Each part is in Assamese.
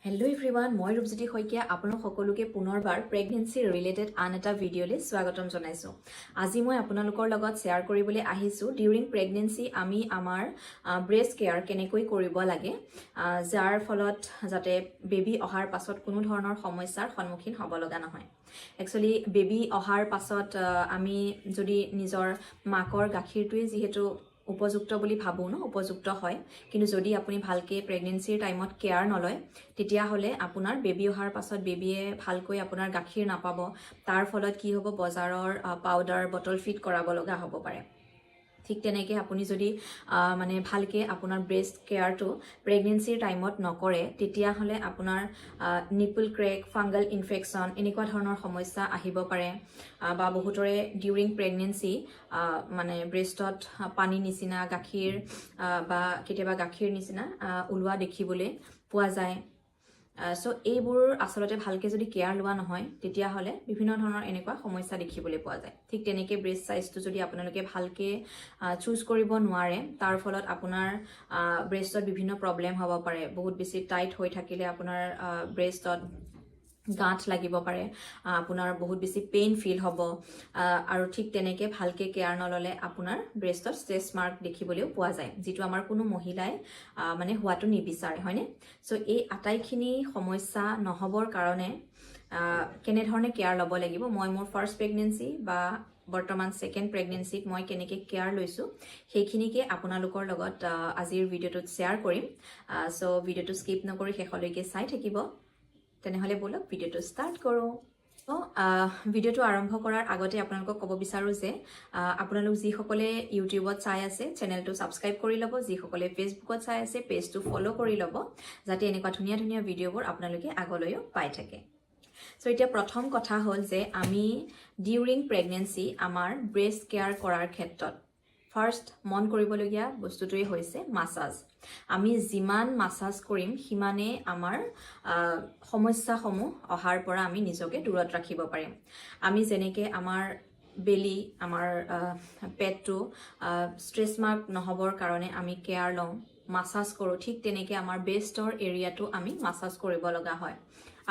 Hello everyone, মই ৰূপজ্যোতি শইকীয়া আপোনালোক সকলোকে পুনৰবাৰ প্ৰেগনেন্সি ৰিলেটেড আন এটা ভিডিঅ'লৈ স্বাগতম জনাইছো। আজি মই আপোনালোকৰ লগত শ্বেয়াৰ কৰিবলৈ আহিছো ডিউৰিং প্ৰেগনেন্সি আমি আমাৰ ব্ৰেষ্ট কেয়াৰ কেনেকৈ কৰিব লাগে যাৰ ফলত যাতে বেবী অহাৰ পাছত কোনো ধৰণৰ সমস্যাৰ সন্মুখীন হ'ব লগা নহয়। একচুয়ালি বেবী অহাৰ পাছত আমি যদি নিজৰ মাকৰ গাখীৰটোৱে যিহেতু উপযুক্ত বুলি ভাবো ন উপযুক্ত হয় কিন্তু যদি আপুনি ভালকে প্ৰেগনেন্সিৰ টাইমত কেয়াৰ নলয় তেতিয়া হলে আপোনাৰ বেবী অহাৰ পাছত বেবীয়ে ভালকৈ আপোনাৰ গাখীৰ নাপাব তাৰ ফলত কি হ'ব বজাৰৰ পাউডাৰ বটল ফিট কৰাব লগা হ'ব পাৰে ঠিক তেনেকে আপুনি যদি মানে ভালকে আপোনাৰ ব্ৰেষ্ট কেয়াৰটো প্ৰেগনেন্সিৰ টাইমত নকৰে তেতিয়া হলে আপোনাৰ নিপল ক্ৰেক ফাংগাল ইনফেকশন এনেকুৱা ধৰণৰ সমস্যা আহিব পাৰে বা বহুতৰে ডিউৰিং প্ৰেগনেন্সি মানে ব্ৰেষ্টত পানী নিচিনা গাখীৰ বা কেতিয়াবা গাখীৰ নিচিনা ওলোৱা দেখিবলৈ পোৱা যায় সো এইবোৰ আসলতে ভালকে যদি কেয়াৰ লোৱা নহয় তেতিয়া হলে বিভিন্ন ধৰণৰ এনেকুৱা সমস্যা দেখিবলৈ পোৱা যায় ঠিক তেনেকে ব্ৰেষ্ট সাইজটো যদি আপোনালোকে ভালকে চুজ কৰিব নোৱাৰে তাৰ ফলত আপোনাৰ ব্ৰেষ্টত বিভিন্ন প্ৰবলেম হ'ব পাৰে বহুত বেছি টাইট হৈ থাকিলে আপোনাৰ ব্ৰেষ্টত গাঁঠ লাগিব পাৰে আপোনাৰ বহুত বেছি পেইন ফিল হ'ব আৰু ঠিক তেনেকে ভালকে কেয়াৰ নললে আপোনাৰ ব্ৰেষ্টত ষ্ট্ৰেচ মাৰ্ক দেখিবলৈও পোৱা যায় যেটো আমাৰ কোনো মহিলাই মানে হোৱাটো নিবিচাৰে হয়নে সো এই আটাইখিনি সমস্যা নহবৰ কাৰণে কেনে ধৰণে কেয়াৰ ল'ব লাগিব মই মোৰ ফাৰ্স্ট প্ৰেগনেন্সি বা বৰ্তমান সেকেন্ড প্ৰেগনেন্সিত মই কেনেকে কেয়াৰ লৈছো সেইখিনিকে আপোনালোকৰ লগত আজিৰ ভিডিঅ'টোত শ্বেয়াৰ কৰিম সো ভিডিঅ'টো স্কিপ নকৰি শেষলৈকে চাই থাকিব তেনেহলে বলক ভিডিঅ'টো ষ্টাৰ্ট কৰো ভিডিঅ'টো আৰম্ভ কৰাৰ আগতে আপোনালোকক ক'ব বিচাৰো যে আপোনালোক যিসকলে ইউটিউবত চাই আছে চেনেলটো সাবস্ক্ৰাইব কৰি ল'ব যিসকলে ফেসবুকত চাই আছে পেজটো ফলো কৰি ল'ব যাতে এনেকুৱা ধুনীয়া ধুনীয়া ভিডিঅ'বোৰ আপোনালোকে আগলৈও পাই থাকে সো এতিয়া প্ৰথম কথা হ'ল যে আমি ডিউৰিং প্ৰেগনেন্সি আমাৰ ব্ৰেষ্ট কেয়াৰ কৰাৰ ক্ষেত্ৰত ফাৰ্স্ট মন কৰিবলগীয়া বস্তুটোই হৈছে মাসাজ আমি যিমান মাসাজ কৰিম সিমানে আমাৰ সমস্যাসমূহ অহাৰ পৰা আমি নিজকে দূৰত ৰাখিব পাৰিম আমি যেনেকে আমাৰ বেলি আমাৰ পেটটো ষ্ট্ৰেচ মাৰ্ক নহবৰ কাৰণে আমি কেয়াৰ লওঁ মাসাজ কৰো ঠিক তেনেকে আমাৰ ব্ৰেষ্টৰ এৰিয়াটো আমি মাসাজ কৰিব লগা হয়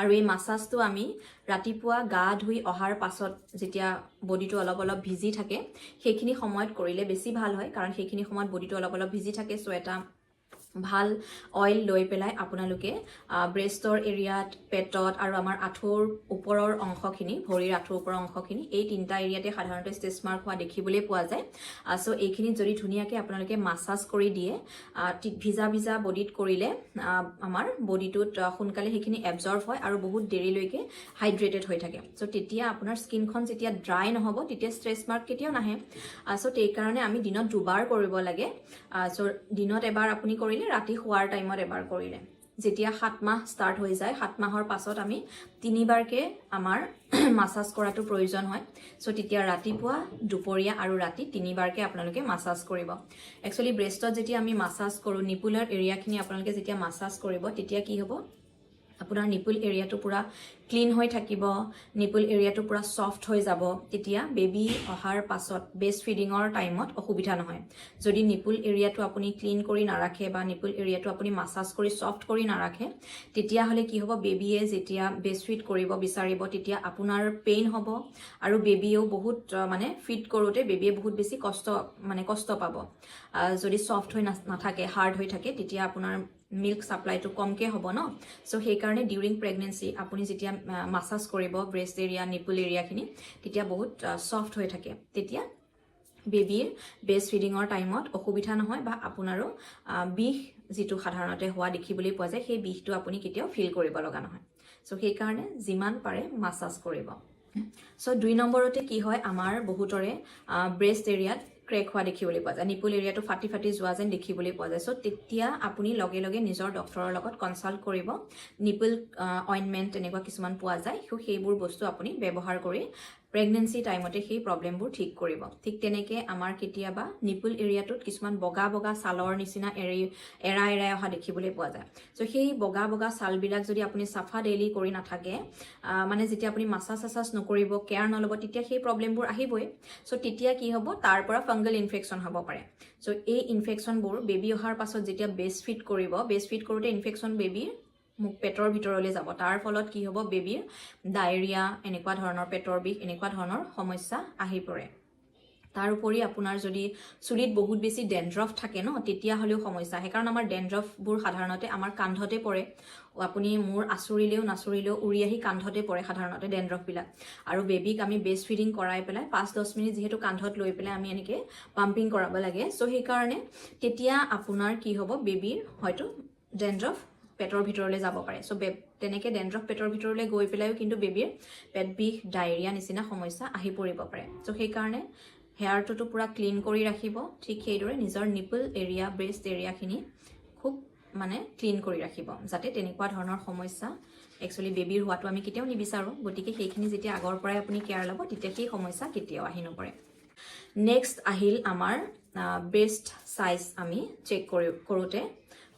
আৰু এই মাসাজটো আমি ৰাতিপুৱা গা ধুই অহাৰ পাছত যেতিয়া বডিটো অলপ অলপ ভিজি থাকে সেইখিনি সময়ত কৰিলে বেছি ভাল হয় কাৰণ সেইখিনি সময়ত বডিটো অলপ অলপ ভিজি থাকে সো এটা ভাল অইল লৈ পেলাই আপোনালোকে ব্ৰেষ্টৰ এৰিয়াত পেটত আৰু আমাৰ আঁঠুৰ ওপৰৰ অংশখিনি ভৰিৰ আঁঠুৰ ওপৰৰ অংশখিনি এই তিনটা এৰিয়াতে সাধাৰণতে ষ্ট্ৰেচ মাৰ্ক হোৱা দেখিবলৈ পোৱা যায় সো এইখিনি যদি ধুনীয়াকে আপোনালোকে মাসাজ কৰি দিয়ে ভিজা ভিজা বডিত কৰিলে আমাৰ বডিটোত সোনকালে সেইখিনি এবজৰ্ব হয় আৰু বহুত দেৰিলৈকে হাইড্ৰেটেড হৈ থাকে সো তেতিয়া আপোনাৰ স্কিনখন যেতিয়া ড্ৰাই নহব তেতিয়া ষ্ট্ৰেচ মাৰ্ক কেতিয়াও নাহে সো এই কাৰণে আমি দিনত দুবাৰ কৰিব লাগে সো দিনত এবাৰ আপুনি কৰিলে ৰাতি শুৱাৰ টাইমত এবাৰ কৰিলে যেতিয়া 7 মাহ স্টাৰ্ট হৈ যায় 7 মাহৰ পাছত আমি তিনিবাৰকে আমাৰ মাসাজ কৰাটো প্ৰয়োজন হয় সো তেতিয়া ৰাতিপুৱা দুপৰীয়া আৰু ৰাতি তিনিবাৰকে আপোনালোকে মাসাজ কৰিব একচুয়ালি ব্ৰেষ্টত যেতিয়া আমি মাসাজ কৰো নিপুলাৰ এৰিয়াখিনি আপোনালোকে যেতিয়া মাসাজ কৰিব তেতিয়া কি হ'ব আপোনাৰ নিপল এৰিয়াটো পুৰা ক্লিন হৈ থাকিব নিপল এৰিয়াটো পুৰা সফট হৈ যাব তেতিয়া বেবী অহাৰ পাছত ব্ৰেষ্ট ফিডিংৰ টাইমত অসুবিধা নহয় যদি নিপল এৰিয়াটো আপুনি ক্লিন কৰি নাৰাখে বা নিপল এৰিয়াটো আপুনি মাসাজ কৰি সফট কৰি নাৰাখে তেতিয়া হলে কি হ'ব বেবীয়ে যেতিয়া ব্ৰেষ্ট ফিড কৰিব বিচাৰিব তেতিয়া আপোনাৰ পেইন হ'ব আৰু বেবীও বহুত মানে ফিড কৰোতে বেবীয়ে বহুত বেছি কষ্ট পাব যদি সফট হৈ নাথাকে হাৰ্ড হৈ থাকে তেতিয়া আপোনাৰ মিল্ক সাপ্লাইটো কমকে হ'ব ন সো সেই কাৰণে ডিউৰিং প্ৰেগনেন্সি আপুনি যেতিয়া মাসাজ কৰিব ব্ৰেষ্ট এৰিয়া নিপল এৰিয়াখিনি তেতিয়া বহুত সফট হৈ থাকে তেতিয়া বেবীৰ ব্ৰেষ্ট ফিডিংৰ টাইমত অসুবিধা নহয় বা আপোনাৰো বিষ যেটো সাধাৰণতে হোৱা দেখিবলৈ পোৱা যায় সেই বিষটো আপুনি কেতিয়াও ফিল কৰিব লগা নহয় সো সেই কাৰণে যিমান পাৰে মাসাজ কৰিব সো 2 নম্বৰতে কি হয় আমাৰ বহুতৰে ব্ৰেষ্ট এৰিয়াত ক্ৰেক হোৱা দেখিবলৈ পোৱা যায় নিপল এৰিয়াটো ফাটি ফাটি যোৱা যেন দেখিবলৈ পোৱা যায় সো তেতিয়া আপুনি লগে লগে নিজৰ ডক্টৰৰ লগত কনসাল্ট কৰিব নিপল অইনমেন্ট এনেকুৱা কিছুমান পোৱা যায় সো সেইবোৰ বস্তু আপুনি ব্যৱহাৰ কৰি প্ৰেগনেন্সি টাইমতে সেই প্ৰবলেমবোৰ ঠিক কৰিব ঠিক তেনেকে আমাৰ কেতিয়াবা নিপল এৰিয়াটোত কিছুমান বগা বগা ছালৰ নিচিনা এৰাই অহা দেখিবলৈ পোৱা যায় সো সেই বগা বগা ছালবিলাক যদি আপুনি সাফা ডেইলি কৰি নাথাকে মানে যেতিয়া আপুনি মাসাজ নকৰিব কেয়াৰ নলব তেতিয়া সেই প্ৰবলেমবোৰ আহিবই সো তেতিয়া কি হ'ব তাৰ পৰা ফাংগাল ইনফেকশন হ'ব পাৰে সো এই ইনফেকশনবোৰ বেবী অহাৰ পাছত যেতিয়া ব্ৰেষ্ট ফিড কৰোতে ইনফেকশন বেবীৰ মুখ পেটৰ ভিতৰলৈ যাব তাৰ ফলত কি হ'ব বেবীৰ ডায়েৰিয়া এনেকুৱা ধৰণৰ পেটৰ বিষ এনেকুৱা ধৰণৰ সমস্যা আহি পৰে তাৰ উপৰি আপোনাৰ যদি চুলিত বহুত বেছি ডেন্ড্ৰফ থাকে ন তেতিয়া হলেও সমস্যা আহে কাৰণ আমাৰ ডেন্ড্ৰফবোৰ সাধাৰণতে আমাৰ কান্ধতে পৰে আপুনি মূৰ আচুৰিলেও নাচুৰিলেও উৰি আহি কান্ধতে পৰে সাধাৰণতে ডেন্ড্ৰফবিলাক আৰু বেবীক আমি ব্ৰেষ্ট ফিডিং কৰাই পেলাই 5-10 মিনিট যিহেতু কান্ধত লৈ পেলাই আমি এনেকৈ পাম্পিং কৰাব লাগে চ' সেইকাৰণে তেতিয়া আপোনাৰ কি হ'ব বেবীৰ হয়তো ডেন্ড্ৰফ পেটৰ ভিতৰলৈ যাব পাৰে চ' তেনেকৈ ডেন্ড্ৰফ পেটৰ ভিতৰলৈ গৈ পেলাইও কিন্তু বেবীৰ পেট বিষ ডায়েৰিয়া নিচিনা সমস্যা আহি পৰিব পাৰে চ' সেইকাৰণে হেয়াৰটোতো পুৰা ক্লিন কৰি ৰাখিব ঠিক সেইদৰে নিজৰ নিপল এৰিয়া ব্ৰেষ্ট এৰিয়াখিনি খুব মানে ক্লিন কৰি ৰাখিব যাতে তেনেকুৱা ধৰণৰ সমস্যা একচুৱেলি বেবীৰ হোৱাটো আমি কেতিয়াও নিবিচাৰোঁ গতিকে সেইখিনি যেতিয়া আগৰ পৰাই আপুনি কেয়াৰ ল'ব তেতিয়া সেই সমস্যা কেতিয়াও আহি নপৰে নেক্সট আহিল আমাৰ ব্ৰেষ্ট চাইজ আমি চেক কৰোঁতে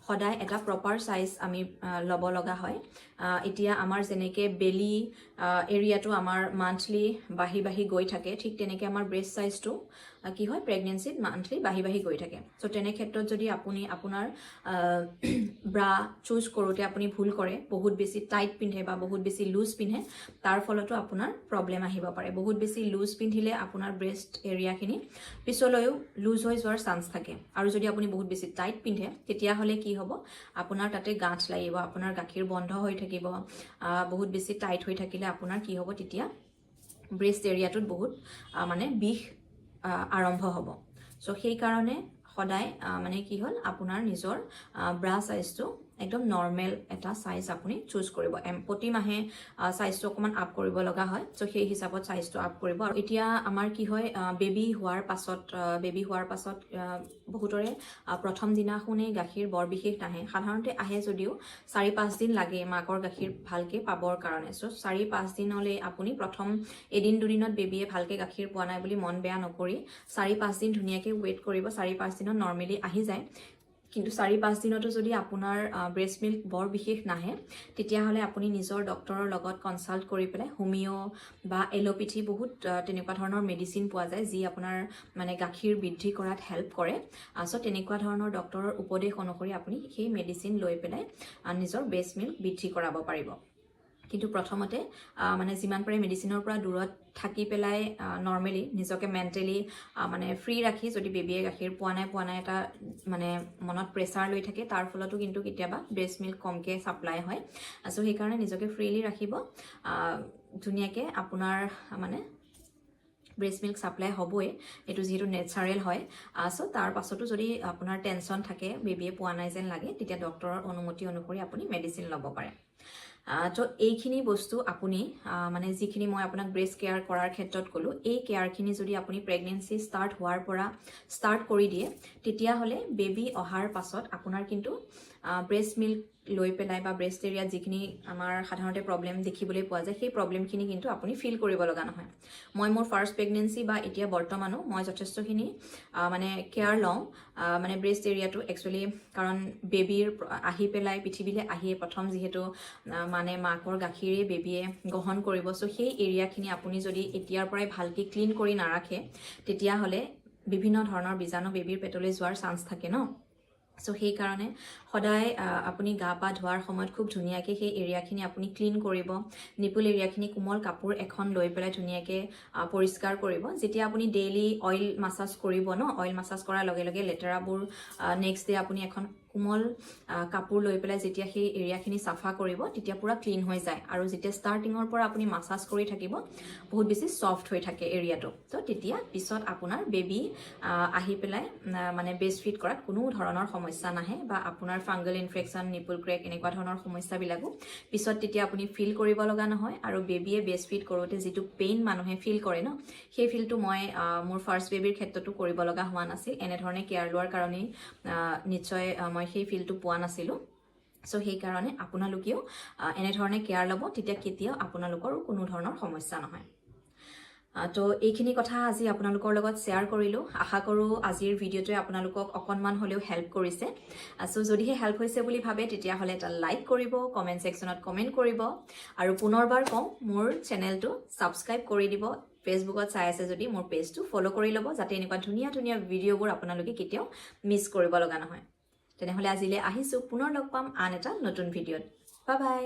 সদায় এটা প্ৰপাৰ চাইজ আমি ল'ব লগা হয় এতিয়া আমাৰ যেনেকৈ বেলি এৰিয়াটো আমাৰ মান্থলি বাঢ়ি গৈ থাকে ঠিক তেনেকৈ আমাৰ ব্ৰেষ্ট চাইজটো কি হয় প্ৰেগনেন্সিত মান্থলি বাঢ়ি গৈ থাকে চ' তেনে ক্ষেত্ৰত যদি আপুনি আপোনাৰ ব্ৰা চুজ কৰোঁতে আপুনি ভুল কৰে বহুত বেছি টাইট পিন্ধে বা বহুত বেছি লুজ পিন্ধে তাৰ ফলতো আপোনাৰ প্ৰব্লেম আহিব পাৰে বহুত বেছি লুজ পিন্ধিলে আপোনাৰ ব্ৰেষ্ট এৰিয়াখিনি পিছলৈও লুজ হৈ যোৱাৰ চান্স থাকে আৰু যদি আপুনি বহুত বেছি টাইট পিন্ধে তেতিয়াহ'লে কি হ'ব আপোনাৰ তাতে গাঁঠ লাগিব আপোনাৰ গাখীৰ বন্ধ হৈ থাকিব বহুত বেছি টাইট হৈ থাকিলে আপোনাৰ কি হ'ব তেতিয়া ব্ৰেষ্ট এৰিয়াটোত বহুত মানে বিষ আৰম্ভ হ'ব চ' সেইকাৰণে সদায় মানে কি হ'ল আপোনাৰ নিজৰ ব্ৰা চাইজটো একদম নৰ্মেল এটা চাইজ আপুনি চুজ কৰিব প্ৰতি মাহে চাইজটো অকণমান আপ কৰিব লগা হয় চ' সেই হিচাপত চাইজটো আপ কৰিব আৰু এতিয়া আমাৰ কি হয় বেবী হোৱাৰ পাছত বহুতৰে প্ৰথম দিনাখনেই গাখীৰ বৰ বিশেষ নাহে সাধাৰণতে আহে যদিও 4-5 দিন লাগে মাকৰ গাখীৰ ভালকৈ পাবৰ কাৰণে চ' 4-5 দিনলৈ আপুনি প্ৰথম এদিন দুদিনত বেবীয়ে ভালকৈ গাখীৰ পোৱা নাই বুলি মন বেয়া নকৰি 4-5 দিন ধুনীয়াকৈ ৱেইট কৰিব 4-5 দিনত নৰ্মেলি আহি যায় কিন্তু 4-5 দিনতো যদি আপোনাৰ ব্ৰেষ্ট মিল্ক বৰ বিশেষ নাহে তেতিয়াহ'লে আপুনি নিজৰ ডক্টৰৰ লগত কনচাল্ট কৰি পেলাই হোমিঅ' বা এলোপেথি বহুত তেনেকুৱা ধৰণৰ মেডিচিন পোৱা যায় যি আপোনাৰ মানে গাখীৰ বৃদ্ধি কৰাত হেল্প কৰে চ' তেনেকুৱা ধৰণৰ ডক্টৰৰ উপদেশ অনুসৰি আপুনি সেই মেডিচিন লৈ পেলাই নিজৰ ব্ৰেষ্ট মিল্ক বৃদ্ধি কৰাব পাৰিব কিন্তু প্ৰথমতে মানে যিমান পাৰে মেডিচিনৰ পৰা দূৰত থাকি পেলাই নৰ্মেলি নিজকে মেণ্টেলি মানে ফ্ৰী ৰাখি যদি বেবীয়ে গাখীৰ পোৱা নাই এটা মানে মনত প্ৰেছাৰ লৈ থাকে তাৰ ফলতো কিন্তু কেতিয়াবা ব্ৰেষ্ট মিল্ক কমকৈ ছাপ্লাই হয় চ' সেইকাৰণে নিজকে ফ্ৰীলি ৰাখিব ধুনীয়াকৈ আপোনাৰ মানে ব্ৰেষ্ট মিল্ক ছাপ্লাই হ'বই এইটো যিহেতু নেচাৰেল হয় চ' তাৰ পাছতো যদি আপোনাৰ টেনশ্যন থাকে বেবীয়ে পোৱা নাই যেন লাগে তেতিয়া ডক্টৰৰ অনুমতি অনুসৰি আপুনি মেডিচিন ল'ব পাৰে তো এইখিনি বস্তু আপুনি মানে যিখিনি মই আপোনাক ব্ৰেষ্ট কেয়াৰ কৰাৰ ক্ষেত্ৰত ক'লোঁ এই কেয়াৰখিনি যদি আপুনি প্ৰেগনেন্সি ষ্টাৰ্ট হোৱাৰ পৰা ষ্টাৰ্ট কৰি দিয়ে তেতিয়াহ'লে বেবী অহাৰ পাছত আপোনাৰ কিন্তু ব্ৰেষ্ট মিল্ক লৈ পেলাই বা ব্ৰেষ্ট এৰিয়াত যিখিনি আমাৰ সাধাৰণতে প্ৰব্লেম দেখিবলৈ পোৱা যায় সেই প্ৰব্লেমখিনি কিন্তু আপুনি ফিল কৰিব লগা নহয় মই মোৰ ফাৰ্ষ্ট প্ৰেগনেন্সি বা এতিয়া বৰ্তমানো মই যথেষ্টখিনি মানে কেয়াৰ লওঁ মানে ব্ৰেষ্ট এৰিয়াটো একচুৱেলি কাৰণ বেবীৰ আহি পেলাই পৃথিৱীলৈ আহিয়ে প্ৰথম যিহেতু মানে মাকৰ গাখীৰে বেবীয়ে গ্ৰহণ কৰিব চ' সেই এৰিয়াখিনি আপুনি যদি এতিয়াৰ পৰাই ভালকৈ ক্লিন কৰি নাৰাখে তেতিয়াহ'লে বিভিন্ন ধৰণৰ বীজাণু বেবীৰ পেটলৈ যোৱাৰ চান্স থাকে ন চ' সেইকাৰণে সদায় আপুনি গা পা ধোৱাৰ সময়ত খুব ধুনীয়াকৈ সেই এৰিয়াখিনি আপুনি ক্লিন কৰিব নিপুল এৰিয়াখিনি কোমল কাপোৰ এখন লৈ পেলাই ধুনীয়াকৈ পৰিষ্কাৰ কৰিব যেতিয়া আপুনি ডেইলি অইল মাছাজ কৰিব ন অইল মাছাজ কৰাৰ লগে লগে লেতেৰাবোৰ নেক্সট ডে আপুনি এখন কোমল কাপোৰ লৈ পেলাই যেতিয়া সেই এৰিয়াখিনি চাফা কৰিব তেতিয়া পুৰা ক্লিন হৈ যায় আৰু যেতিয়া ষ্টাৰ্টিঙৰ পৰা আপুনি মাছাজ কৰি থাকিব বহুত বেছি ছফ্ট হৈ থাকে এৰিয়াটো তো তেতিয়া পিছত আপোনাৰ বেবী আহি পেলাই মানে ব্ৰেষ্ট ফিড কৰাত কোনো ধৰণৰ সমস্যা নাহে বা আপোনাৰ ফাংগল ইনফেকশ্যন নিপুল ক্ৰেক এনেকুৱা ধৰণৰ সমস্যাবিলাকো পিছত তেতিয়া আপুনি ফিল কৰিব লগা নহয় আৰু বেবীয়ে ব্ৰেষ্ট ফিড কৰোঁতে যিটো পেইন মানুহে ফিল কৰে ন সেই ফিলটো মই মোৰ ফাৰ্ষ্ট বেবীৰ ক্ষেত্ৰতো কৰিব লগা হোৱা নাছিল এনেধৰণে কেয়াৰ লোৱাৰ কাৰণেই নিশ্চয় মই সেই ফিলটো পোৱা নাছিলোঁ চ' সেইকাৰণে আপোনালোকেও এনেধৰণে কেয়াৰ ল'ব তেতিয়া কেতিয়াও আপোনালোকৰো কোনো ধৰণৰ সমস্যা নহয় তো এইখিনি কথা আজি আপোনালোকৰ লগত শ্বেয়াৰ কৰিলোঁ আশা কৰোঁ আজিৰ ভিডিঅ'টোৱে আপোনালোকক অকণমান হ'লেও হেল্প কৰিছে চ' যদিহে হেল্প হৈছে বুলি ভাবে তেতিয়াহ'লে এটা লাইক কৰিব কমেণ্ট ছেকশ্যনত কমেণ্ট কৰিব আৰু পুনৰবাৰ কওঁ মোৰ চেনেলটো ছাবস্ক্ৰাইব কৰি দিব ফেচবুকত চাই আছে যদি মোৰ পেজটো ফ'ল' কৰি ল'ব যাতে এনেকুৱা ধুনীয়া ধুনীয়া ভিডিঅ'বোৰ আপোনালোকে কেতিয়াও মিছ কৰিব লগা নহয় তেনেহ'লে আজিলৈ আহিছোঁ পুনৰ লগ পাম আন এটা নতুন ভিডিঅ'ত বাই বাই।